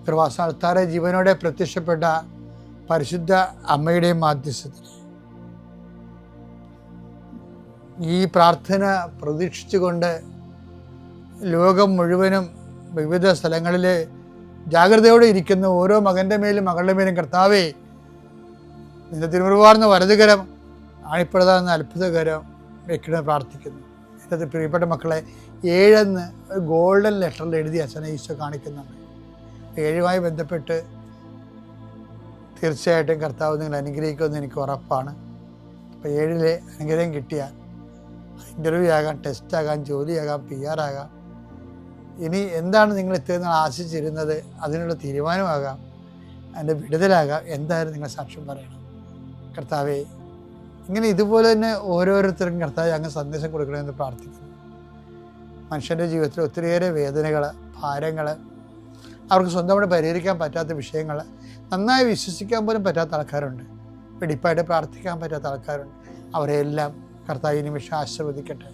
കൃപാസ്ഥാനത്താറെ ജീവനോടെ പ്രത്യക്ഷപ്പെട്ട പരിശുദ്ധ അമ്മയുടെയും മാധ്യസ്ഥത്തിൽ ഈ പ്രാർത്ഥന പ്രതീക്ഷിച്ചുകൊണ്ട് ലോകം മുഴുവനും വിവിധ സ്ഥലങ്ങളിൽ ജാഗ്രതയോടെ ഇരിക്കുന്ന ഓരോ മകൻ്റെ മേലും മകളുടെ മേലും കർത്താവേ നിന്റെ തിരുമുറുവാർന്ന വലതുകരം ആണിപ്പെടുതാകുന്ന അത്ഭുതകരം വെക്കണമെന്ന് പ്രാർത്ഥിക്കുന്നു. എൻ്റെ പ്രിയപ്പെട്ട മക്കളെ 7 ഒരു ഗോൾഡൻ ലെറ്ററിൽ എഴുതി അച്ഛനെ ഈശോ കാണിക്കുന്നുണ്ട്. 7 ബന്ധപ്പെട്ട് തീർച്ചയായിട്ടും കർത്താവ് നിങ്ങൾ അനുഗ്രഹിക്കുമെന്ന് എനിക്ക് ഉറപ്പാണ്. അപ്പോൾ 7 അനുഗ്രഹം കിട്ടിയാൽ ഇൻ്റർവ്യൂ ആകാം, ടെസ്റ്റ് ആകാം, ജോലിയാകാം, PR ആകാം, ഇനി എന്താണ് നിങ്ങൾ ഇത്രയും നാൾ ആശിച്ചിരുന്നത് അതിനുള്ള തീരുമാനമാകാം, അതിൻ്റെ വിടുതലാകാം, എന്തായാലും നിങ്ങൾ സാക്ഷ്യം പറയണം. കർത്താവേ ഇങ്ങനെ ഇതുപോലെ തന്നെ ഓരോരുത്തർക്കും കർത്താവ് അങ്ങ് സന്ദേശം കൊടുക്കണമെന്ന് പ്രാർത്ഥിക്കുന്നു. മനുഷ്യൻ്റെ ജീവിതത്തിൽ ഒത്തിരിയേറെ വേദനകൾ, ഭാരങ്ങൾ, അവർക്ക് സ്വന്തമായിട്ട് പരിഹരിക്കാൻ പറ്റാത്ത വിഷയങ്ങൾ, നന്നായി വിശ്വസിക്കാൻ പോലും പറ്റാത്ത ആൾക്കാരുണ്ട്, വെടിപ്പായിട്ട് പ്രാർത്ഥിക്കാൻ പറ്റാത്ത ആൾക്കാരുണ്ട്. അവരെല്ലാം കർത്താവ് ഈ നിമിഷം ആശീർവദിക്കട്ടെ.